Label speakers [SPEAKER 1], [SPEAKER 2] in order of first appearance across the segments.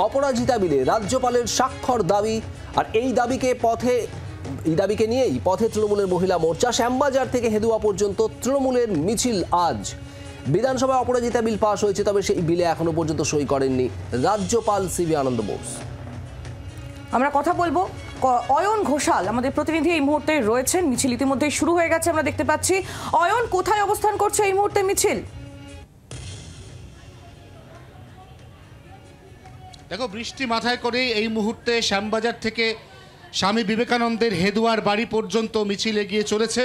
[SPEAKER 1] অপরাজিতা বিলে রাজ্যপালের স্বাক্ষর দাবি। আর এই দাবিকে নিয়েই পথে তৃণমূলের মহিলা মোর্চা। শ্যামবাজার থেকে হেদুয়া পর্যন্ত তৃণমূলের মিছিল আজ। বিধানসভায় অপরাজিতা বিল পাশ হয়েছে, তবে সেই বিলে এখনো পর্যন্ত সই করেননি রাজ্যপাল সিবি আনন্দ বোস।
[SPEAKER 2] আমরা কথা বলবো, অয়ন ঘোষাল আমাদের প্রতিনিধি এই মুহূর্তে রয়েছেন। মিছিল ইতিমধ্যেই শুরু হয়ে গেছে, আমরা দেখতে পাচ্ছি। অয়ন, কোথায় অবস্থান করছে এই মুহূর্তে মিছিল?
[SPEAKER 3] দেখো, বৃষ্টি মাথায় করে এই মুহূর্তে শ্যামবাজার থেকে স্বামী বিবেকানন্দের হেদুয়ার বাড়ি পর্যন্ত মিছিল এগিয়ে চলেছে।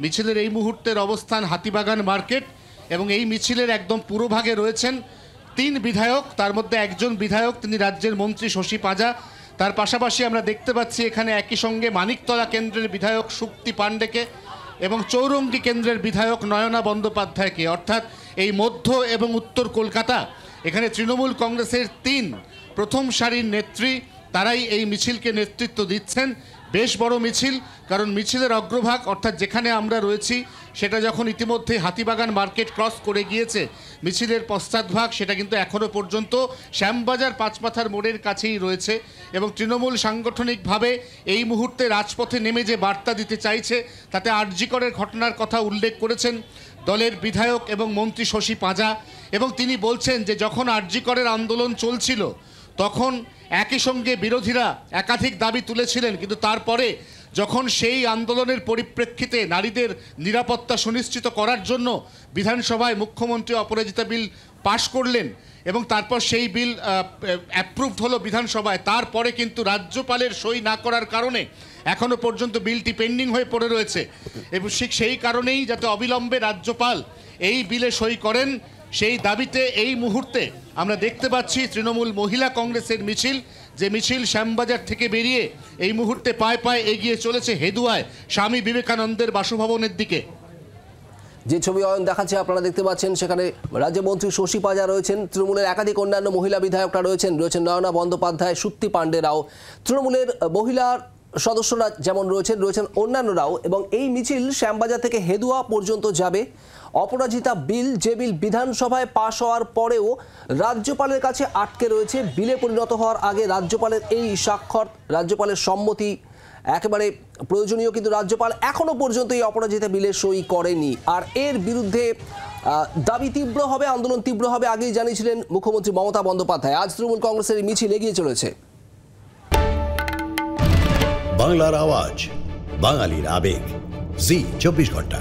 [SPEAKER 3] মিছিলের এই মুহূর্তের অবস্থান হাতিবাগান মার্কেট এবং এই মিছিলের একদম পুরোভাগে রয়েছেন 3 বিধায়ক। তার মধ্যে একজন বিধায়ক, তিনি রাজ্যের মন্ত্রী শশী পাঁজা। তার পাশাপাশি আমরা দেখতে পাচ্ছি এখানে একই সঙ্গে মানিকতলা কেন্দ্রের বিধায়ক শুক্তি পাণ্ডেকে এবং চৌরঙ্গী কেন্দ্রের বিধায়ক নয়না বন্দ্যোপাধ্যায়কে। অর্থাৎ এই মধ্য এবং উত্তর কলকাতা, এখানে তৃণমূল কংগ্রেসের 3 প্রথম সারির নেত্রী, তারাই এই মিছিলকে নেতৃত্ব দিচ্ছেন। বেশ বড় মিছিল, কারণ মিছিলের অগ্রভাগ অর্থাৎ যেখানে আমরা রয়েছি সেটা যখন ইতিমধ্যে হাতিবাগান মার্কেট ক্রস করে গিয়েছে, মিছিলের পশ্চাৎভাগ সেটা কিন্তু এখনও পর্যন্ত শ্যামবাজার পাঁচমাথার মোড়ের কাছেই রয়েছে। এবং তৃণমূল সাংগঠনিকভাবে এই মুহূর্তে রাজপথে নেমে যে বার্তা দিতে চাইছে, তাতে আরজিকরের ঘটনার কথা উল্লেখ করেছেন দলের বিধায়ক এবং মন্ত্রী শশী পাঁজা। এবং তিনি বলছেন যে যখন আরজিকরের আন্দোলন চলছিল তখন একই সঙ্গে বিরোধীরা একাধিক দাবি তুলেছিলেন, কিন্তু তারপরে যখন সেই আন্দোলনের পরিপ্রেক্ষিতে নারীদের নিরাপত্তা সুনিশ্চিত করার জন্য বিধানসভায় মুখ্যমন্ত্রী অপরাজিতা বিল পাশ করলেন এবং তারপর সেই বিল অ্যাপ্রুভড হলো বিধানসভায়, তারপরে কিন্তু রাজ্যপালের সই না করার কারণে এখনও পর্যন্ত বিলটি পেন্ডিং হয়ে পড়ে রয়েছে। এবং সেই কারণেই যাতে অবিলম্বে রাজ্যপাল এই বিলে সই করেন, সেই দাবিতে এই মুহূর্তে আমরা দেখতে পাচ্ছি তৃণমূল মহিলা কংগ্রেসের মিছিল, যে মিছিল শ্যামবাজার থেকে বেরিয়ে এই মুহূর্তে পায়ে পায়ে এগিয়ে চলেছে হেদুয়ায় স্বামী বিবেকানন্দের বাসভবনের দিকে।
[SPEAKER 1] যে ছবি অয়ন দেখাচ্ছে আপনারা দেখতে পাচ্ছেন, সেখানে রাজ্যমন্ত্রী শশী পাঁজা রয়েছেন, তৃণমূলের একাধিক অন্যান্য মহিলা বিধায়করা রয়েছেন নয়না বন্দ্যোপাধ্যায়, শুক্তি পাণ্ডেরাও, তৃণমূলের মহিলার সদস্যরা যেমন রয়েছেন অন্যান্যরাও। এবং এই মিছিল শ্যামবাজার থেকে হেদুয়া পর্যন্ত যাবে। অপরাজিতা বিল, যে বিল বিধানসভায় পাশ হওয়ার পরেও রাজ্যপালের কাছে আটকে রয়েছে, বিলে পরিণত হওয়ার আগে রাজ্যপালের এই স্বাক্ষর, রাজ্যপালের সম্মতি একেবারে প্রয়োজনীয়, কিন্তু রাজ্যপাল এখনো পর্যন্ত এই অপরাজিতা বিলে সই করেনি। আর এর বিরুদ্ধে দাবি তীব্র হবে, আন্দোলন তীব্র হবে, আগেই জানিয়েছিলেন মুখ্যমন্ত্রী মমতা বন্দ্যোপাধ্যায়। আজ তৃণমূল কংগ্রেসের মিছিল এগিয়ে চলেছে।
[SPEAKER 4] বাংলার আওয়াজ, বাঙালির আবেগ, জি 24 ঘন্টা।